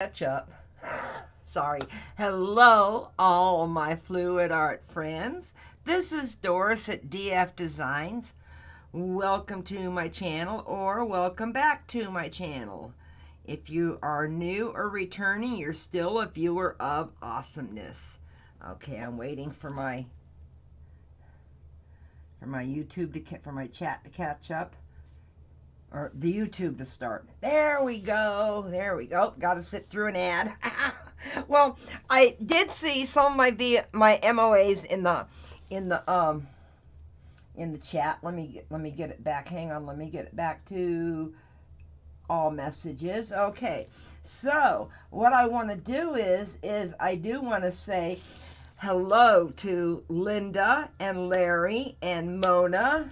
Catch up. Sorry. Hello, all my fluid art friends. This is Doris at DF Designs. Welcome to my channel, or welcome back to my channel. If you are new or returning, you're still a viewer of awesomeness. Okay, I'm waiting for my YouTube for my chat to catch up. Or the YouTube to start. There we go. There we go. Got to sit through an ad. Well, I did see some of my MOAs in the chat. Let me get it back. Hang on. Let me get it back to all messages. Okay. So what I want to do is I do want to say hello to Linda and Larry and Mona.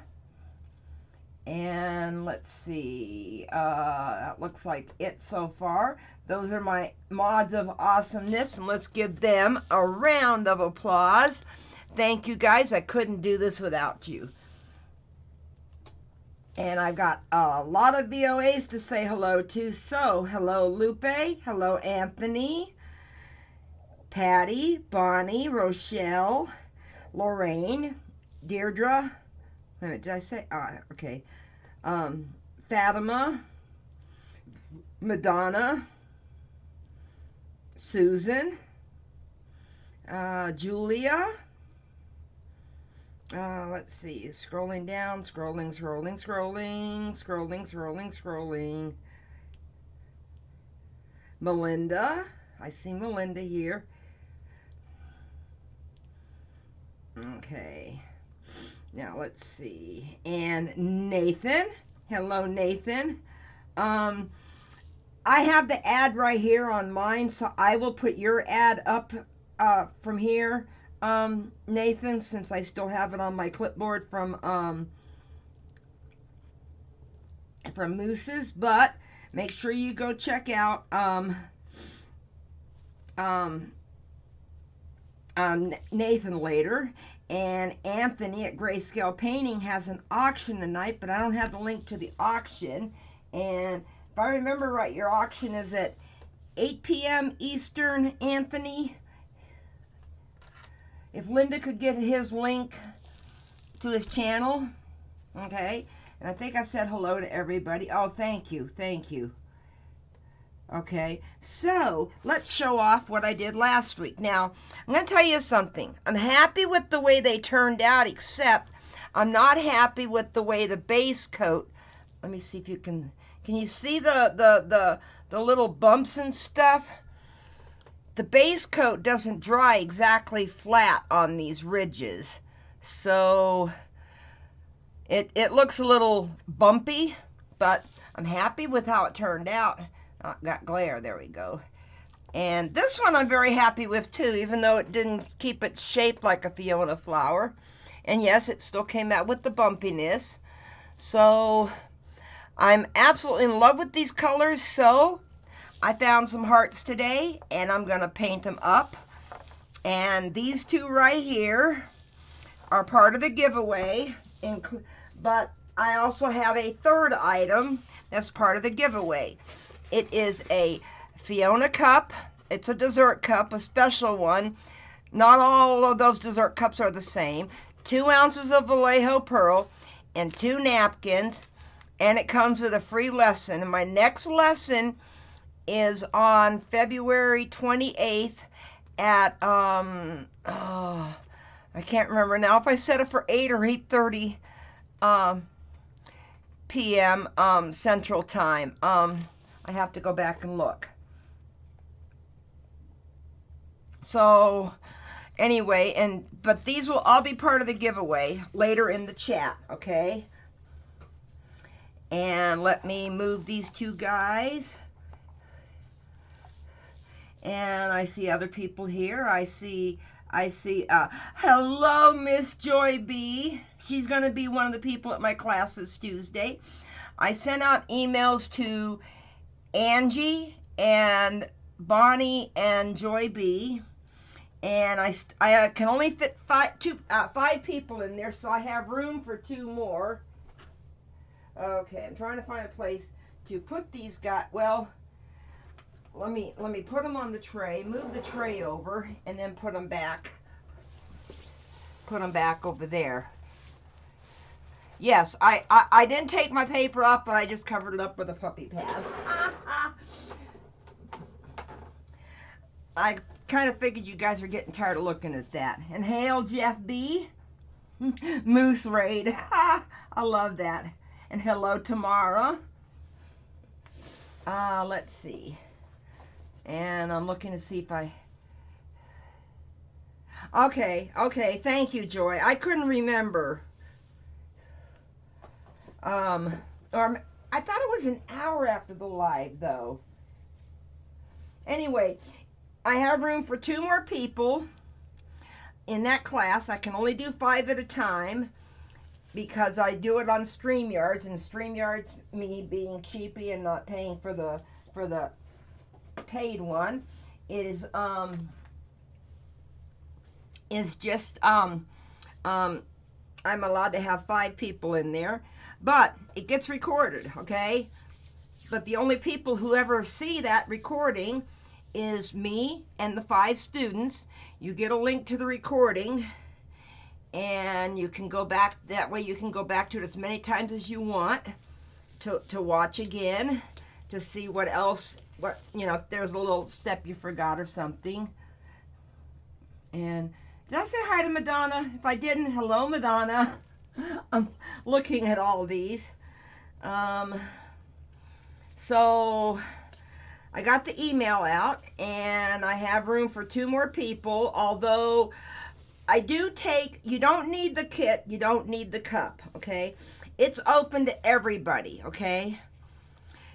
And let's see, that looks like it so far. Those are my mods of awesomeness, and let's give them a round of applause. Thank you guys. I couldn't do this without you. And I've got a lot of VOAs to say hello to. So, hello Lupe, hello Anthony, Patty, Bonnie, Rochelle, Lorraine, Deirdre. Wait a minute, did I say? Okay. Fatima, Madonna, Susan, Julia. Let's see. Scrolling down, scrolling. Melinda. I see Melinda here. Okay. Now, let's see. And Nathan. Hello, Nathan. I have the ad right here on mine, so I will put your ad up from here, Nathan, since I still have it on my clipboard from Moose's. But make sure you go check out Nathan later. And Anthony at Grayscale Painting has an auction tonight, but I don't have the link to the auction. And if I remember right, your auction is at 8 p.m. Eastern, Anthony. If Linda could get his link to his channel, okay. And I think I said hello to everybody. Oh, thank you. Okay, so let's show off what I did last week. Now, I'm going to tell you something. I'm happy with the way they turned out, except I'm not happy with the way the base coat. Let me see if you can you see the little bumps and stuff? The base coat doesn't dry exactly flat on these ridges. So it looks a little bumpy, but I'm happy with how it turned out. Got glare, there we go. And this one I'm very happy with too, even though it didn't keep its shape like a Fiona flower. And yes, it still came out with the bumpiness. So I'm absolutely in love with these colors. So I found some hearts today, and I'm going to paint them up. And these two right here are part of the giveaway. But I also have a third item that's part of the giveaway. It is a Fiona cup. It's a dessert cup, a special one. Not all of those dessert cups are the same. 2 ounces of Vallejo pearl and 2 napkins. And it comes with a free lesson. And my next lesson is on February 28th at, I can't remember now if I set it for 8 or 8:30 p.m. Central Time. I have to go back and look. So anyway, but these will all be part of the giveaway later in the chat, okay? And let me move these two guys. And I see other people here. I see hello, Miss Joy B. She's going to be one of the people at my class this Tuesday. I sent out emails to Angie and Bonnie and Joy B, and I can only fit five people in there, so I have room for 2 more. Okay, I'm trying to find a place to put these guys. Well, let me put them on the tray, move the tray over, and then put them back over there. Yes, I didn't take my paper off, but I just covered it up with a puppy pad. I kind of figured you guys are getting tired of looking at that. And hail Jeff B. Moose Raid. I love that. And hello Tamara. Let's see. And I'm looking to see if I... Okay, thank you, Joy. I couldn't remember. Or I thought it was an hour after the live, though. Anyway, I have room for 2 more people in that class. I can only do 5 at a time because I do it on StreamYards, and StreamYards, me being cheapy and not paying for the paid one, is just I'm allowed to have 5 people in there, but it gets recorded, okay? But the only people who ever see that recording is me and the 5 students. You get a link to the recording, and you can go back. That way you can go back to it as many times as you want to watch again, to see what else, if there's a little step you forgot or something. And did I say hi to Madonna? If I didn't, hello Madonna. I'm looking at all these. So I got the email out, and I have room for 2 more people, although I do take, you don't need the kit, you don't need the cup, okay? It's open to everybody, okay?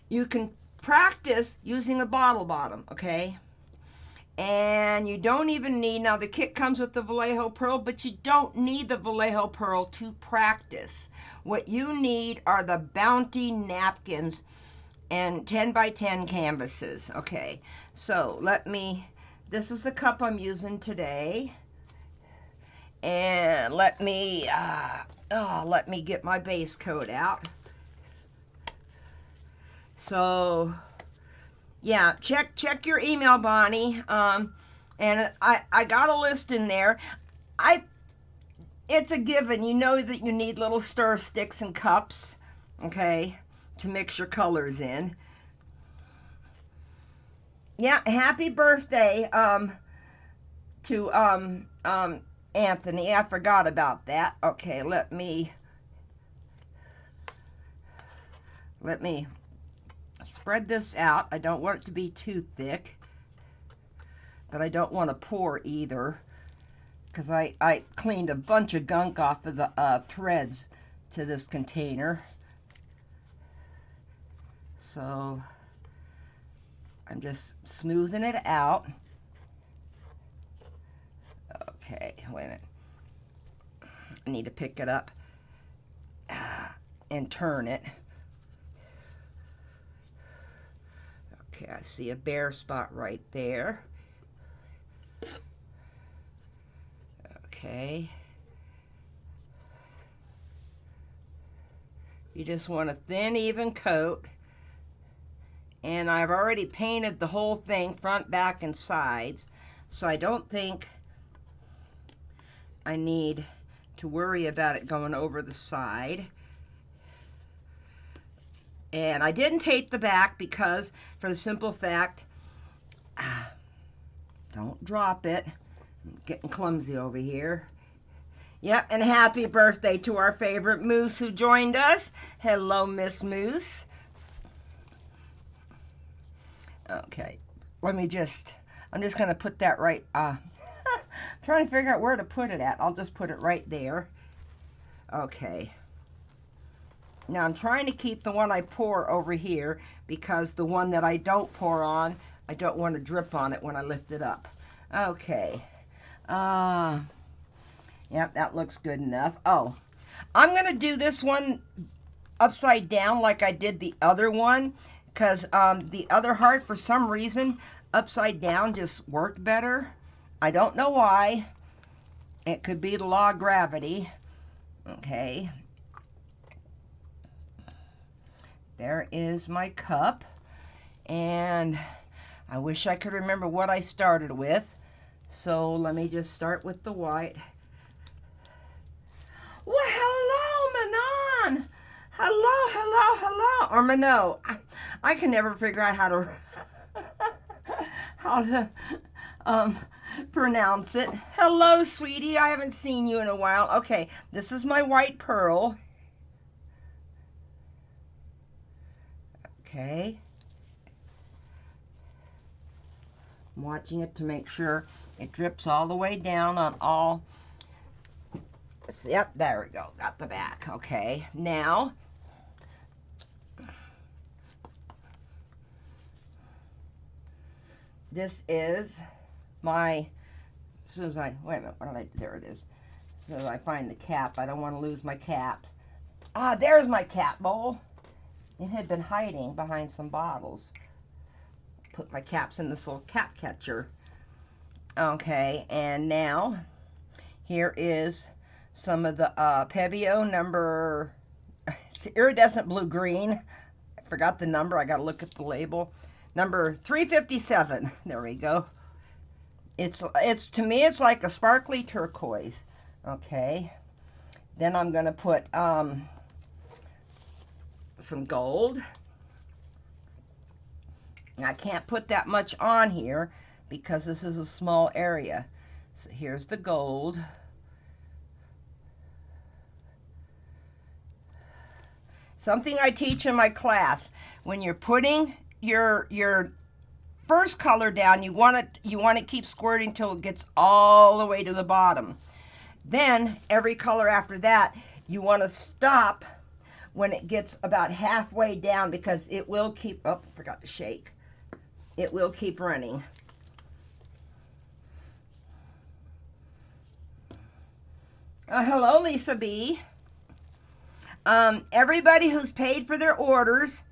You can practice using a bottle bottom, okay? And you don't even need, now the kit comes with the Vallejo Pearl, but you don't need the Vallejo Pearl to practice. What you need are the Bounty napkins and 10 by 10 canvases. Okay, so this is the cup I'm using today. And let me get my base coat out. So yeah, check your email, Bonnie. And I got a list in there. It's a given. You know that you need little stir sticks and cups, okay, to mix your colors in. Yeah, happy birthday to Anthony. I forgot about that. Okay, let me spread this out. I don't want it to be too thick, but I don't want to pour either, because I cleaned a bunch of gunk off of the threads to this container. So I'm just smoothing it out. Okay, wait a minute. I need to pick it up and turn it. Okay, I see a bare spot right there. Okay. You just want a thin, even coat. And I've already painted the whole thing, front, back, and sides. So I don't think I need to worry about it going over the side. And I didn't tape the back because, for the simple fact, don't drop it. I'm getting clumsy over here. Yep, and happy birthday to our favorite Moose who joined us. Hello, Miss Moose. Okay, I'm just going to put that right, trying to figure out where to put it at. I'll just put it right there. Okay. Now I'm trying to keep the one I pour over here, because the one that I don't pour on, I don't want to drip on it when I lift it up. Okay. Yep, that looks good enough. Oh, I'm going to do this one upside down like I did the other one, because the other heart, for some reason, upside down just worked better. I don't know why. It could be the law of gravity. Okay. There is my cup. And I wish I could remember what I started with. So let me just start with the white. Well, hello, Manon. Hello, hello, hello. Or Minot. I can never figure out how to pronounce it. Hello, sweetie. I haven't seen you in a while. Okay, this is my white pearl. Okay. I'm watching it to make sure it drips all the way down on all. Yep, there we go. Got the back. Okay, now this is my, as soon as I, wait a minute, there it is. As soon as I find the cap, I don't want to lose my caps. Ah, there's my cap bowl. It had been hiding behind some bottles. Put my caps in this little cap catcher. Okay, and now here is some of the Pebeo number, it's iridescent blue-green. I forgot the number. I got to look at the label. Number 357. There we go. It's to me, it's like a sparkly turquoise. Okay. Then I'm going to put some gold. I can't put that much on here because this is a small area. So here's the gold. Something I teach in my class: when you're putting your first color down, you want to keep squirting till it gets all the way to the bottom. Then every color after that, you want to stop when it gets about halfway down, because it will keep, oh, forgot to shake. It will keep running. Hello, Lisa B. Everybody who's paid for their orders,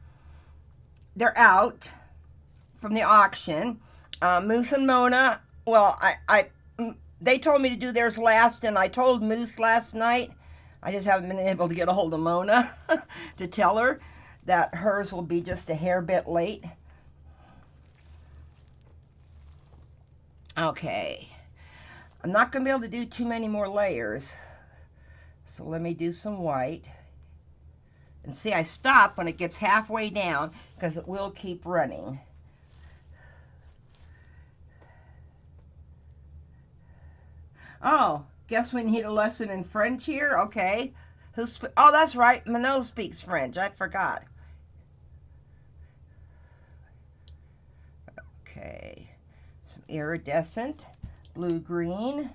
they're out from the auction. Moose and Mona, well, they told me to do theirs last, and I told Moose last night. I just haven't been able to get a hold of Mona to tell her that hers will be just a hair bit late. Okay. I'm not going to be able to do too many more layers. So let me do some white. And see, I stop when it gets halfway down because it will keep running. Oh, guess we need a lesson in French here? Okay. Oh, that's right. Minot speaks French. I forgot. Okay. Some iridescent blue-green.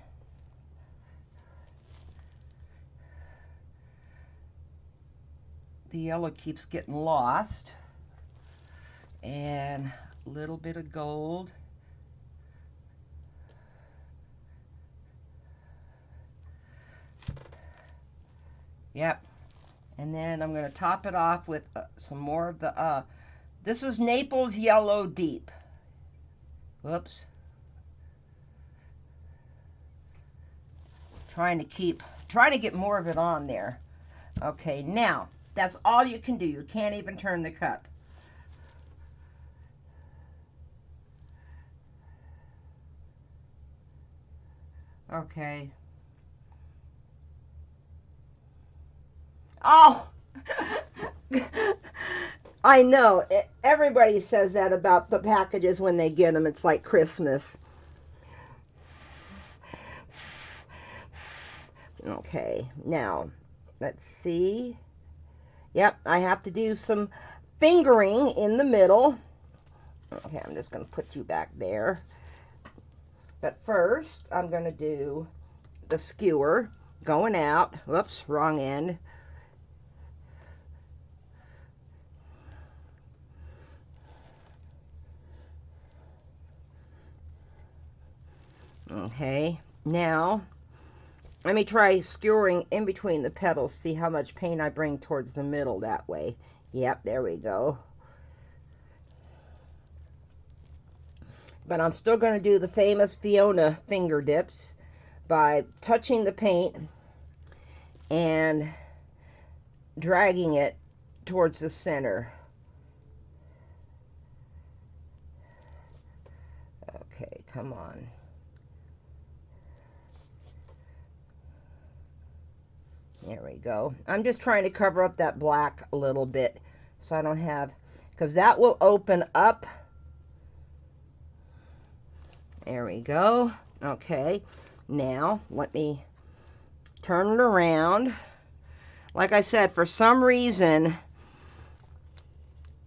The yellow keeps getting lost. And a little bit of gold. Yep. And then I'm going to top it off with some more of the, this is Naples Yellow Deep. Whoops. Trying to get more of it on there. Okay, now, that's all you can do. You can't even turn the cup. Okay. Oh! I know. Everybody says that about the packages when they get them. It's like Christmas. Okay, now, let's see. Yep, I have to do some fingering in the middle. Okay, I'm just going to put you back there. But first, I'm going to do the skewer going out. Whoops, wrong end. Okay, now let me try skewering in between the petals, see how much paint I bring towards the middle that way. Yep, there we go. But I'm still going to do the famous Fiona finger dips by touching the paint and dragging it towards the center. come on. There we go. I'm just trying to cover up that black a little bit so I don't have, because that will open up. There we go. Okay, now let me turn it around. Like I said, for some reason,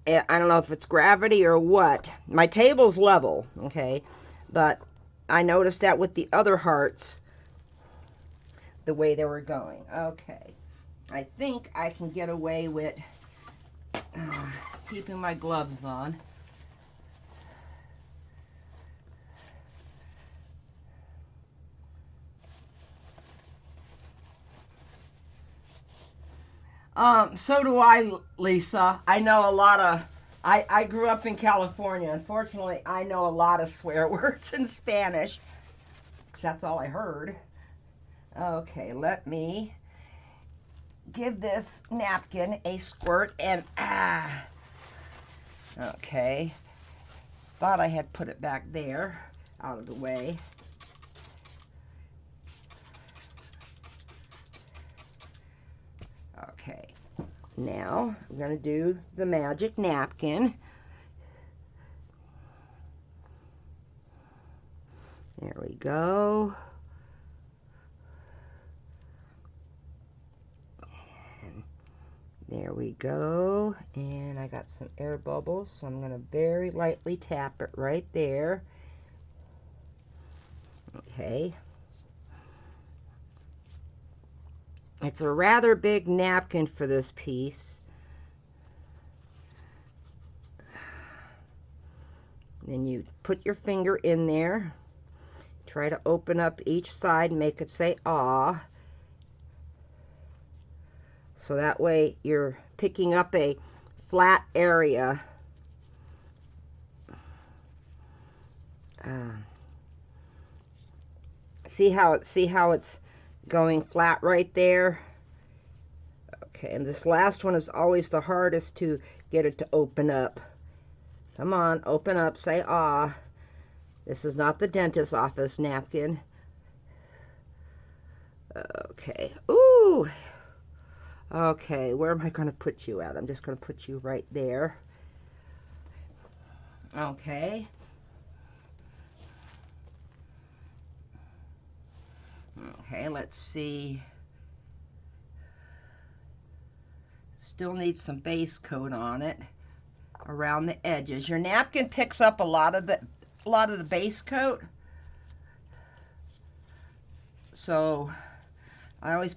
I don't know if it's gravity or what, my table's level, okay, but I noticed that with the other hearts, the way they were going. Okay, I think I can get away with keeping my gloves on. So do I, Lisa. I know a lot of, I grew up in California. Unfortunately, I know a lot of swear words in Spanish. That's all I heard. Okay, let me give this napkin a squirt and okay. Thought I had put it back there, out of the way. Okay, now I'm going to do the magic napkin. There we go. And there we go. And I got some air bubbles, so I'm going to very lightly tap it right there. Okay. It's a rather big napkin for this piece. Then you put your finger in there. Try to open up each side, make it say "ah." So that way you're picking up a flat area. See how it's going flat right there? Okay, and this last one is always the hardest to get it to open up. Come on, open up, say "ah." This is not the dentist's office napkin. Okay, ooh. Okay, where am I going to put you at? I'm just going to put you right there. Okay. Okay, let's see. Still needs some base coat on it around the edges. Your napkin picks up a lot of the base coat. So I always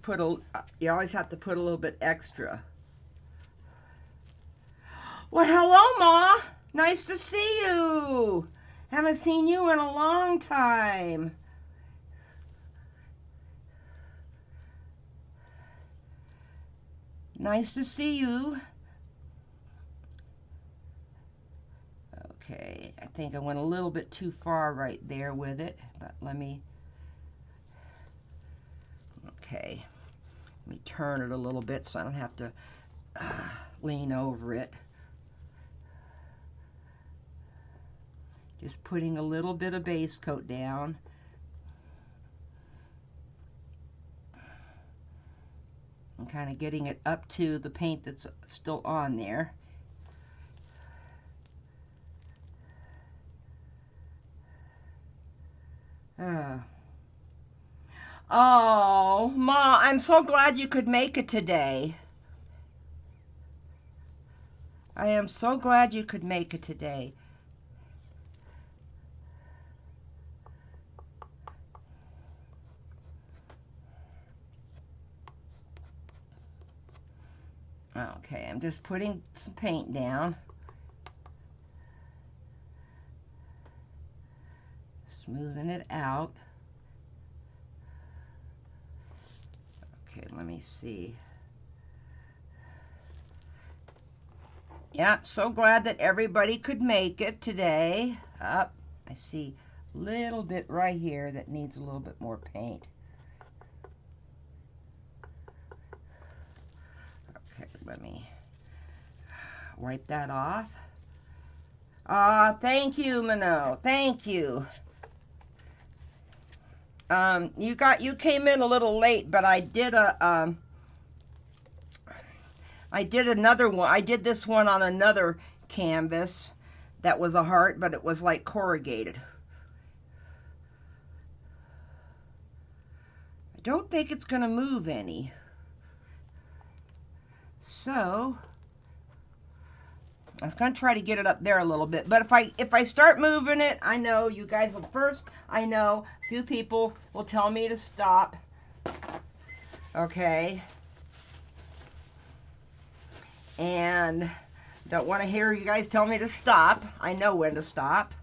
you always have to put a little bit extra. Well, hello, Ma. Nice to see you. Haven't seen you in a long time. Nice to see you. Okay, I think I went a little bit too far right there with it, but let me, okay, let me turn it a little bit so I don't have to lean over it. Just putting a little bit of base coat down. And kind of getting it up to the paint that's still on there. Oh, Ma, I'm so glad you could make it today. I am so glad you could make it today. Okay, I'm just putting some paint down. Smoothing it out. Okay, let me see. Yeah, so glad that everybody could make it today. I see a little bit right here that needs a little bit more paint. Okay, let me wipe that off. Thank you, Minot. Thank you. You came in a little late, but I did another one. I did this one on another canvas that was a heart, but it was like corrugated. I don't think it's going to move any. So I was going to try to get it up there a little bit, but if I start moving it, I know you guys will first. I know a few people will tell me to stop. Okay. And don't want to hear you guys tell me to stop. I know when to stop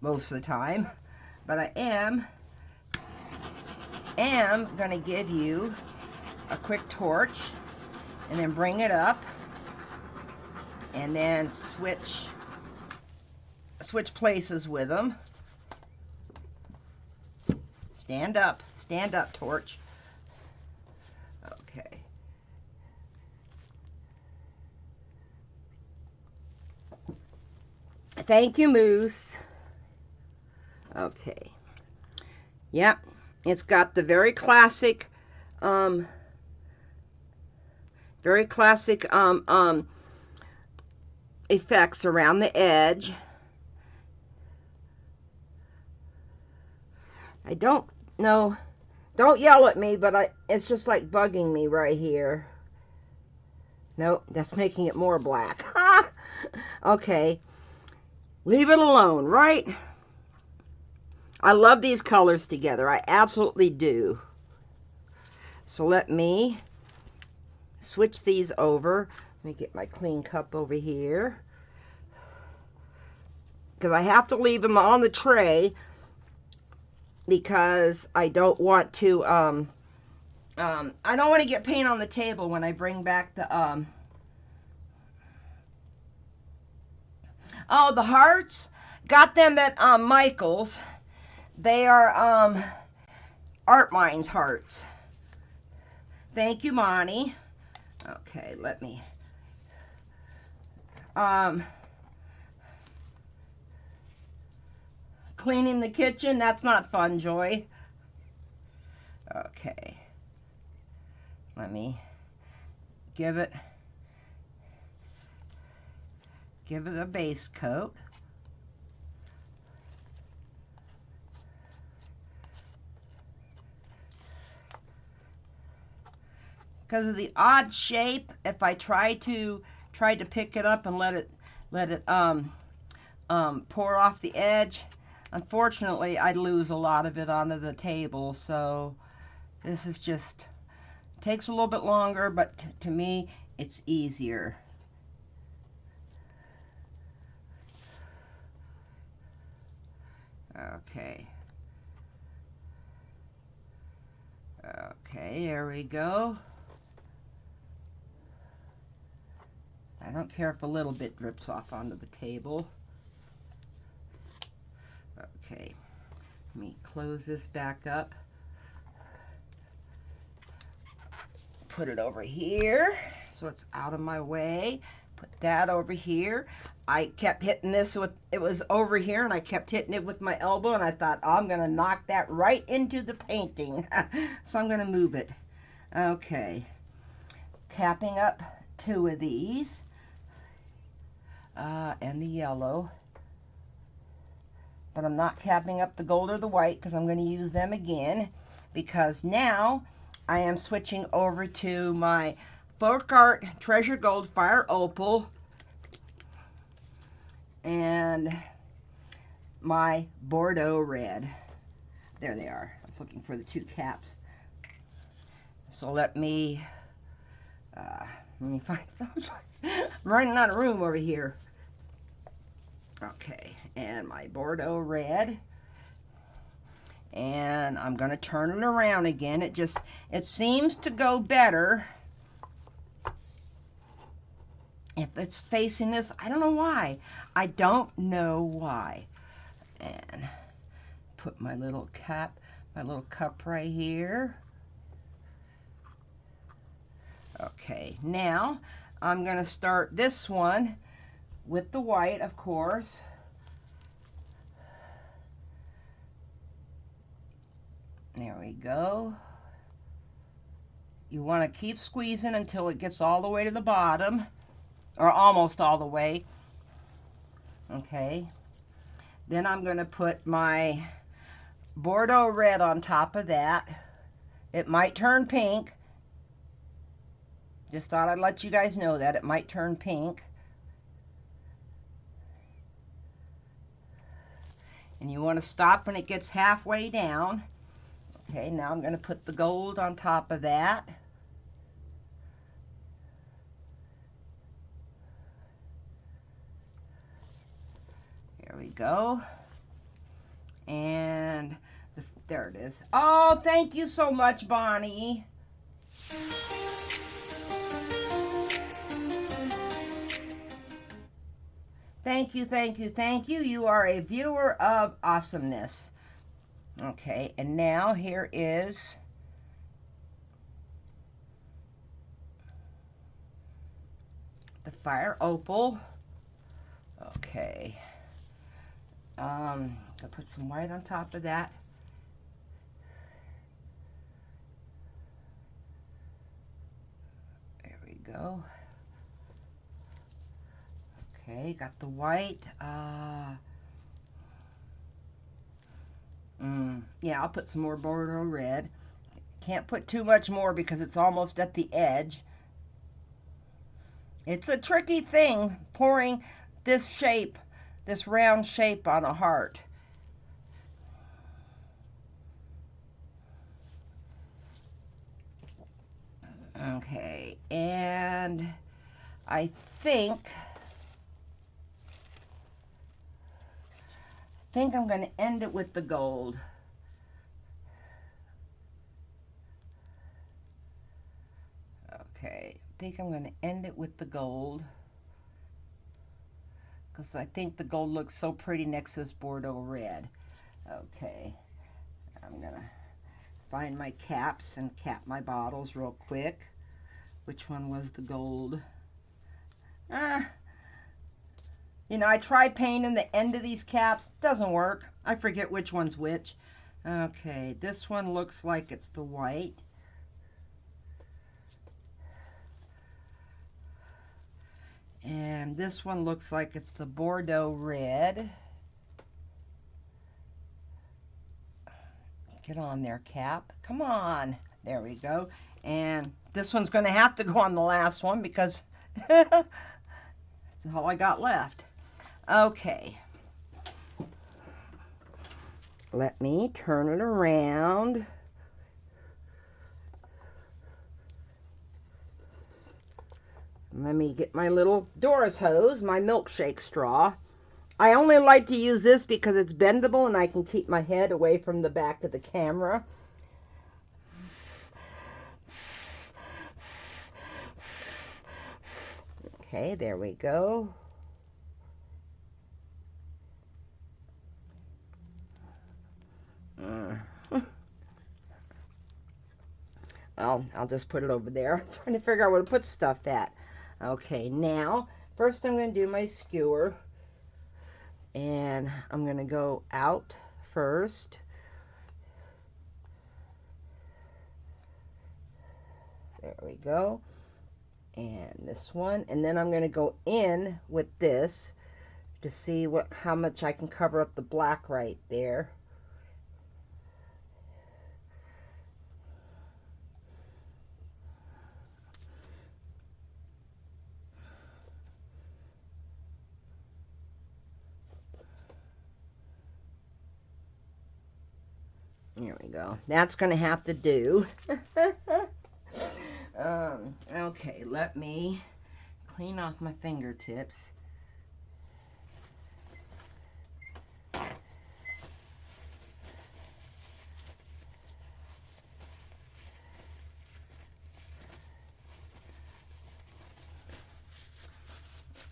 most of the time, but I am going to give you a quick torch and then bring it up and then switch places with them. Stand up, torch. Okay. Thank you, Moose. Okay. Yep, it's got the very classic effects around the edge. I don't know. Don't yell at me, but it's just like bugging me right here. Nope, that's making it more black. Okay. Leave it alone, right? I love these colors together. I absolutely do. So let me switch these over. Let me get my clean cup over here, because I have to leave them on the tray because I don't want to I don't want to get paint on the table when I bring back the oh, the hearts. Got them at Michael's. They are Art Minds hearts. Thank you, Monty. Okay, let me cleaning the kitchen, that's not fun, Joy. Okay. Let me give it a base coat. Because of the odd shape, if I try to pick it up and let it pour off the edge, unfortunately I'd lose a lot of it onto the table. So this is just takes a little bit longer, but to me it's easier. Okay. Okay, there we go. I don't care if a little bit drips off onto the table. Okay, let me close this back up. Put it over here so it's out of my way. Put that over here. I kept hitting this with, it was over here, and I kept hitting it with my elbow, and I thought, oh, I'm going to knock that right into the painting. So I'm going to move it. Okay. Capping up 2 of these. And the yellow. But I'm not capping up the gold or the white because I'm going to use them again, because now I am switching over to my Folk Art Treasure Gold Fire Opal and my Bordeaux Red. There they are. I was looking for the 2 caps. So let me find them. I'm running out of room over here. Okay, and my Bordeaux Red. And I'm going to turn it around again. It seems to go better if it's facing this. I don't know why. I don't know why. And put my little cup right here. Okay, now I'm going to start this one with the white, of course. There we go. You want to keep squeezing until it gets all the way to the bottom, or almost all the way. Okay. Then I'm going to put my Bordeaux red on top of that. It might turn pink. Just thought I'd let you guys know that it might turn pink. And you want to stop when it gets halfway down. Okay, now I'm going to put the gold on top of that. There we go. And there it is. Oh, thank you so much, Bonnie. Thank you, thank you, thank you. You are a viewer of awesomeness. Okay, and now here is the fire opal. Okay. I'll put some white on top of that. There we go. Okay, got the white. Yeah, I'll put some more Bordeaux red. Can't put too much more because it's almost at the edge. It's a tricky thing, pouring this shape, this round shape on a heart. Okay, and I think I'm going to end it with the gold. Okay, I think I'm going to end it with the gold because I think the gold looks so pretty next to this Bordeaux red. Okay, I'm going to find my caps and cap my bottles real quick. Which one was the gold? You know, I try painting the end of these caps. Doesn't work. I forget which one's which. Okay, this one looks like it's the white. And this one looks like it's the Bordeaux red. Get on there, cap. Come on. There we go. And this one's going to have to go on the last one because that's all I got left. Okay. Let me turn it around. Let me get my little Doris hose, my milkshake straw. I only like to use this because it's bendable and I can keep my head away from the back of the camera. Okay, there we go. I'll just put it over there. I'm trying to figure out where to put stuff at. Okay, now, first I'm going to do my skewer. And I'm going to go out first. There we go. And this one. And then I'm going to go in with this to see how much I can cover up the black right there. There we go. That's going to have to do. Okay, let me clean off my fingertips.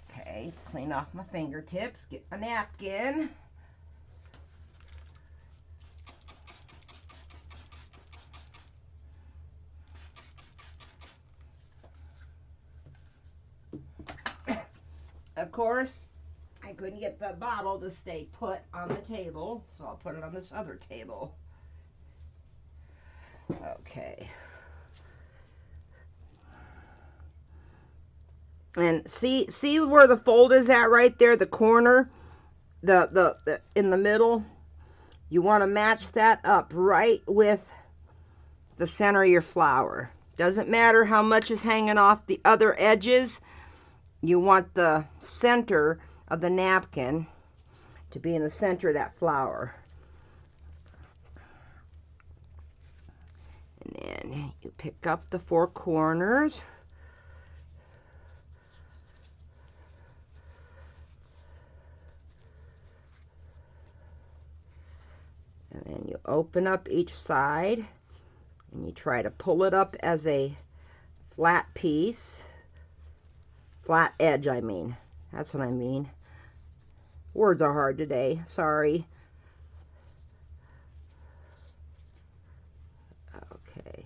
Okay, clean off my fingertips. Get my napkin. Of course, I couldn't get the bottle to stay put on the table, so I'll put it on this other table. Okay. And see where the fold is at right there, the corner, the in the middle. You want to match that up right with the center of your flower. Doesn't matter how much is hanging off the other edges. You want the center of the napkin to be in the center of that flower. And then you pick up the 4 corners. And then you open up each side and you try to pull it up as a flat piece. Flat edge, I mean. That's what I mean. Words are hard today. Sorry. Okay.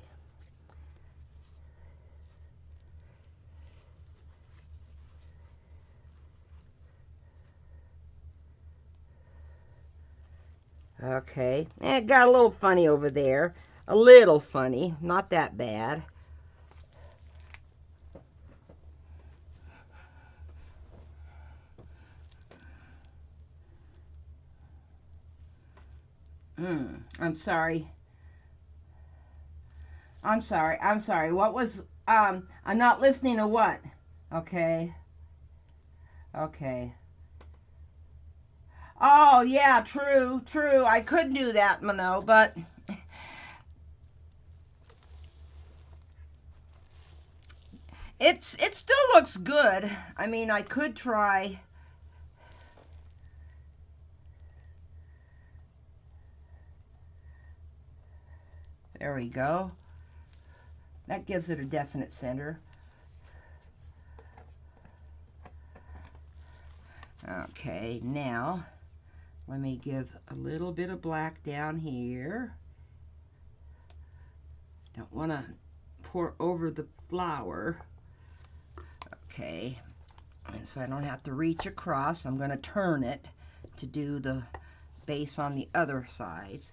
Okay. It got a little funny over there. A little funny. Not that bad. I'm sorry. I'm sorry. What was, I'm not listening to what? Okay. Okay. Oh, yeah, true. I could do that, Mano, but it still looks good. I mean, I could try. There we go. That gives it a definite center. Okay, now let me give a little bit of black down here. Don't want to pour over the flower. Okay, and so I don't have to reach across. I'm going to turn it to do the base on the other sides.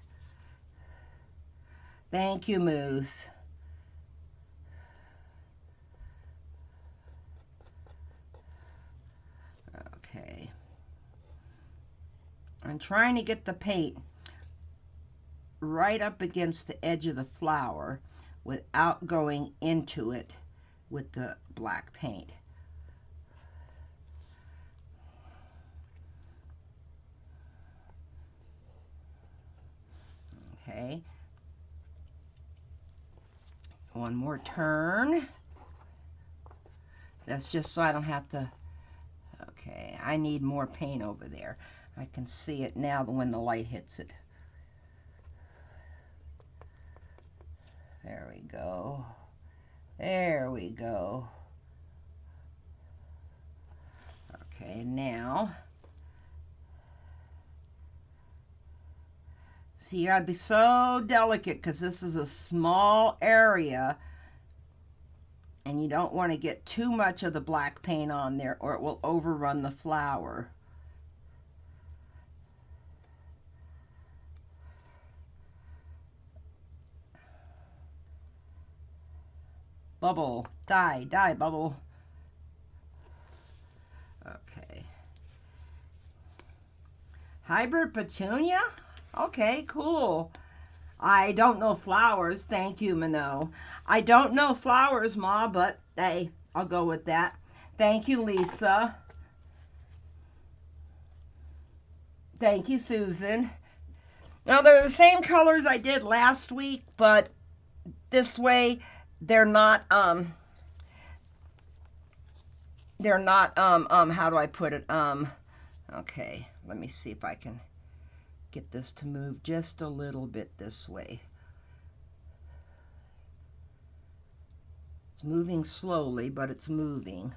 Thank you, Moose. Okay. I'm trying to get the paint right up against the edge of the flower without going into it with the black paint. Okay. One more turn. That's just so I don't have to. Okay, I need more paint over there. I can see it now when the light hits it. There we go. There we go. Okay, now, see, you gotta be so delicate because this is a small area and you don't want to get too much of the black paint on there or it will overrun the flower. Bubble, die, bubble. Okay. Hybrid petunia? Okay, cool. I don't know flowers. Thank you, Mano. I don't know flowers, Ma, but hey, I'll go with that. Thank you, Lisa. Thank you, Susan. Now, they're the same colors I did last week, but this way they're not, how do I put it? Okay, let me see if I can get this to move just a little bit this way. It's moving slowly, but it's moving.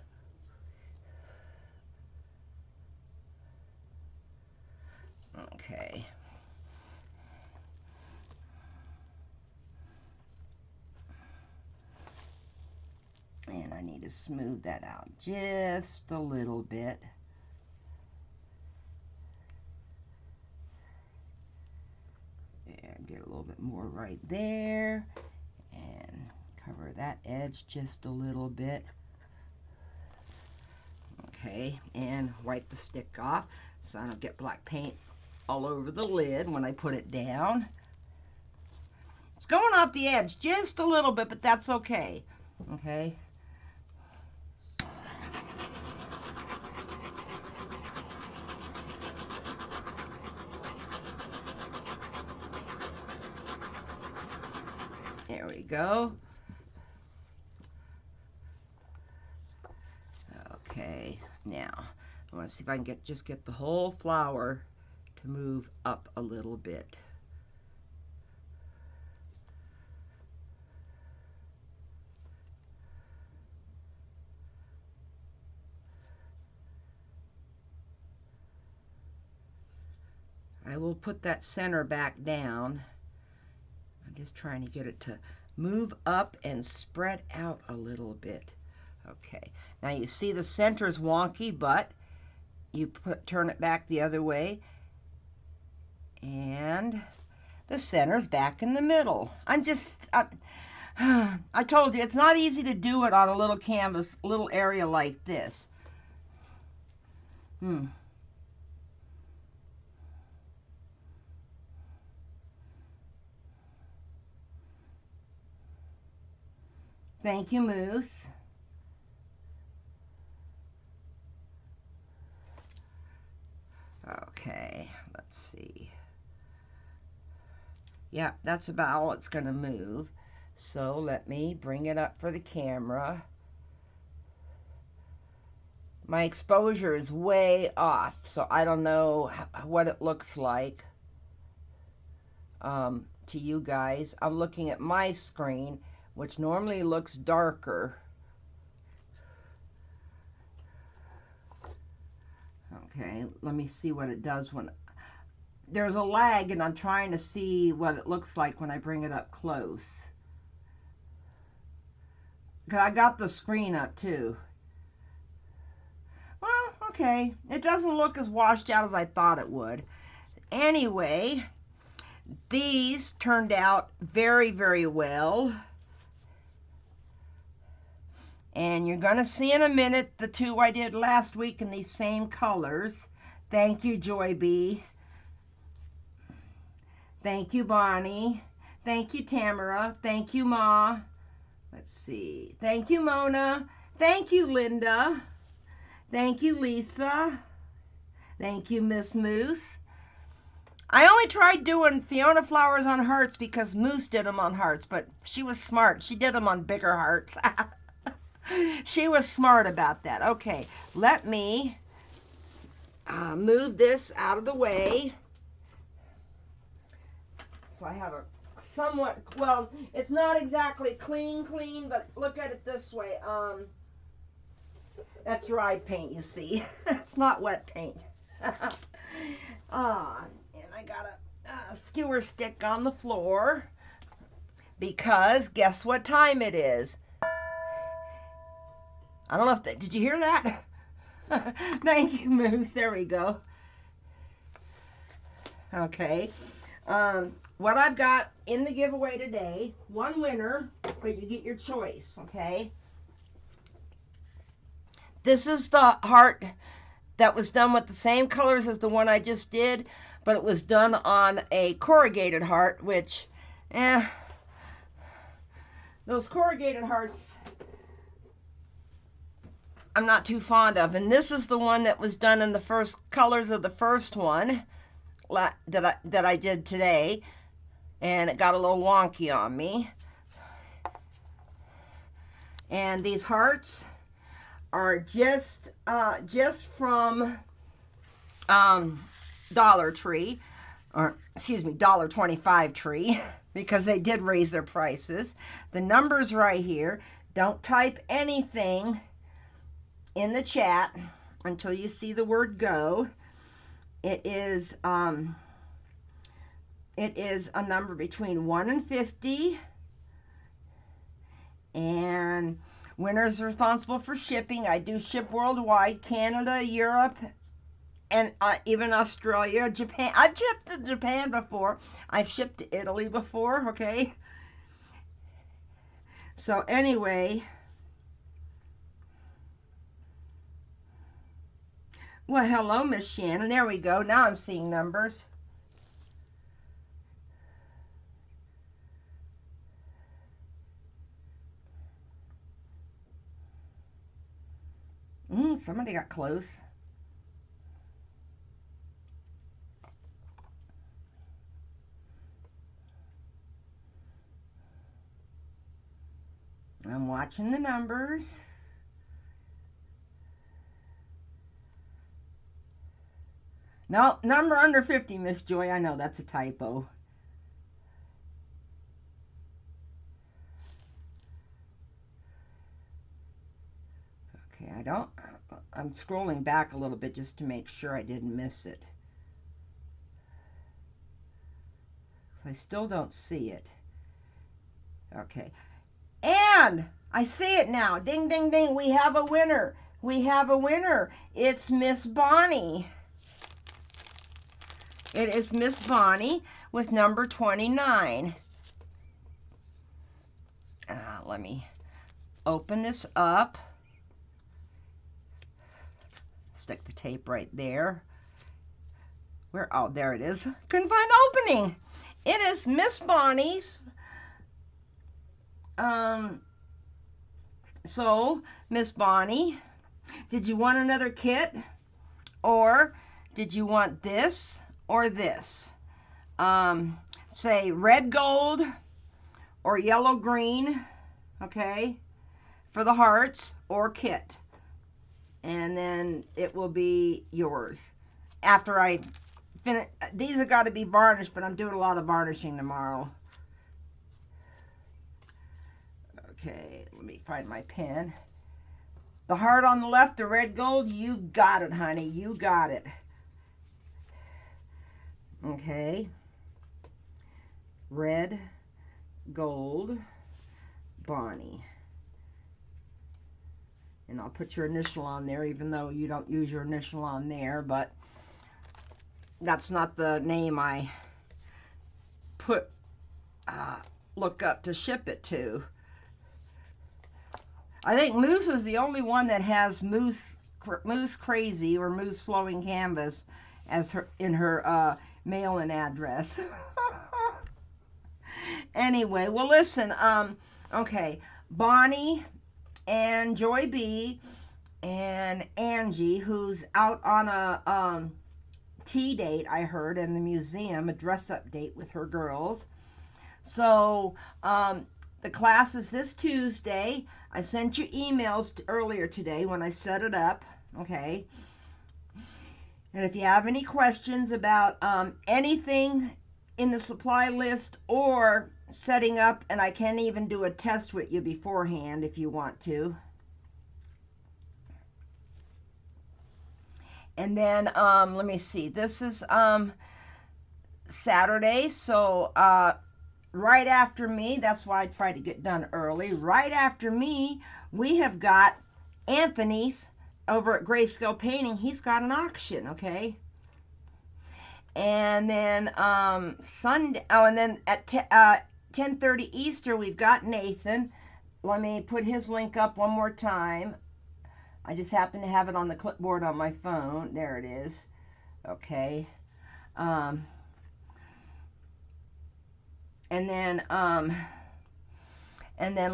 Okay. And I need to smooth that out just a little bit. And get a little bit more right there. Cover that edge just a little bit. Okay, and wipe the stick off so I don't get black paint all over the lid when I put it down. It's going off the edge just a little bit, but that's okay. Okay. There we go. Okay, now I want to see if I can just get the whole flower to move up a little bit. I will put that center back down. I'm just trying to get it to move up and spread out a little bit. Okay, now you see the center is wonky, but you turn it back the other way, and the center's back in the middle. I told you, it's not easy to do it on a little canvas, little area like this. Thank you, Moose. Okay, let's see. Yeah, that's about all it's going to move. So let me bring it up for the camera. My exposure is way off, so I don't know what it looks like to you guys. I'm looking at my screen, which normally looks darker. Okay, let me see what it does when there's a lag, and I'm trying to see what it looks like when I bring it up close. Because I got the screen up too. Well, okay, it doesn't look as washed out as I thought it would. Anyway, these turned out very, very well. And you're going to see in a minute the two I did last week in these same colors. Thank you, Joy B. Thank you, Bonnie. Thank you, Tamara. Thank you, Ma. Let's see. Thank you, Mona. Thank you, Linda. Thank you, Lisa. Thank you, Miss Moose. I only tried doing Fiona Flowes on hearts because Moose did them on hearts, but she was smart. She did them on bigger hearts. She was smart about that. Okay, let me move this out of the way. So I have a somewhat, well, it's not exactly clean, but look at it this way. That's dried paint, you see. It's not wet paint. And I got a skewer stick on the floor because guess what time it is? I don't know if did you hear that? Thank you, Moose. There we go. Okay. What I've got in the giveaway today, one winner, but you get your choice, okay? This is the heart that was done with the same colors as the one I just did, but it was done on a corrugated heart, which, those corrugated hearts I'm not too fond of. And this is the one that was done in the first colors of the first one that I did today, and it got a little wonky on me. And these hearts are just from Dollar Tree, or excuse me, $1.25 Tree, because they did raise their prices. The number's right here. Don't type anything in the chat until you see the word go. It is a number between 1 and 50, and winners are responsible for shipping. I do ship worldwide: Canada, Europe, and even Australia, Japan. I've shipped to Japan before. I've shipped to Italy before, okay? So anyway, well, hello, Miss Shannon. There we go. Now I'm seeing numbers. Somebody got close. I'm watching the numbers. No, number under 50, Miss Joy. I know that's a typo. Okay, I'm scrolling back a little bit just to make sure I didn't miss it. I still don't see it. Okay. And I see it now. Ding, ding, ding. We have a winner. We have a winner. It's Miss Bonnie. It is Miss Bonnie with number 29. Let me open this up. Stick the tape right there. Where? Oh, there it is. Couldn't find the opening. It is Miss Bonnie's. So, Miss Bonnie, did you want another kit? Or did you want this or this? Say red gold or yellow green, okay, for the hearts, or kit. And then it will be yours. After I finish, these have got to be varnished, but I'm doing a lot of varnishing tomorrow. Okay, let me find my pen. The heart on the left, the red gold, you got it, honey. You got it. Okay. Red, gold, Bonnie. And I'll put your initial on there, even though you don't use your initial on there, but that's not the name I look up to ship it to. I think Moose is the only one that has Moose Crazy or Moose Flowing Canvas as in her mail-in address. Anyway, well, listen. Okay, Bonnie and Joy B and Angie, who's out on a tea date, I heard, in the museum, a dress-up date with her girls. So the class is this Tuesday. I sent you emails earlier today when I set it up, okay? And if you have any questions about anything in the supply list or setting up, and I can even do a test with you beforehand if you want to. And then, let me see, this is Saturday, so right after me, that's why I try to get done early. Right after me, we have got Anthony's over at Grayscale Painting. He's got an auction, okay? And then Sunday, oh, and then at 10:30 Easter, we've got Nathan. Let me put his link up one more time. I just happen to have it on the clipboard on my phone. There it is. Okay. And then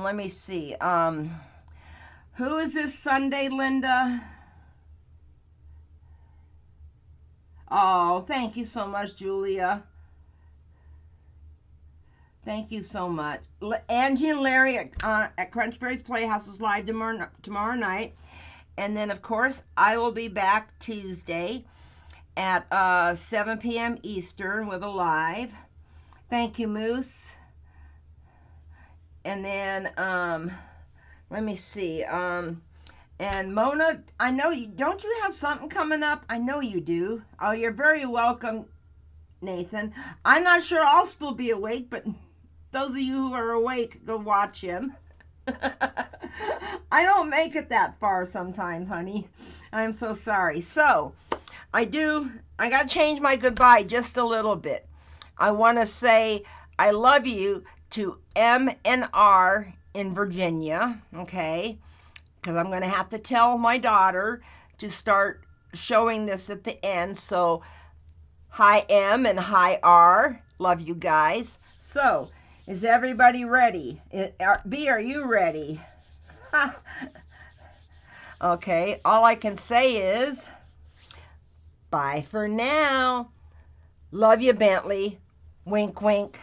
let me see. Who is this Sunday, Linda? Oh, thank you so much, Julia. Thank you so much. Angie and Larry at Crunchberry's Playhouse is live tomorrow night. And then, of course, I will be back Tuesday at 7 p.m. Eastern with a live. Thank you, Moose. And then, let me see. And Mona, I know you, don't you have something coming up? I know you do. Oh, you're very welcome, Nathan. I'm not sure I'll still be awake, but those of you who are awake, go watch him. I don't make it that far sometimes, honey. I'm so sorry. So, I got to change my goodbye just a little bit. I want to say I love you to M and R in Virginia, okay? Because I'm going to have to tell my daughter to start showing this at the end. So, hi M and hi R. Love you guys. So, is everybody ready? B, are you ready? Okay, all I can say is bye for now. Love you, Bentley. Wink, wink.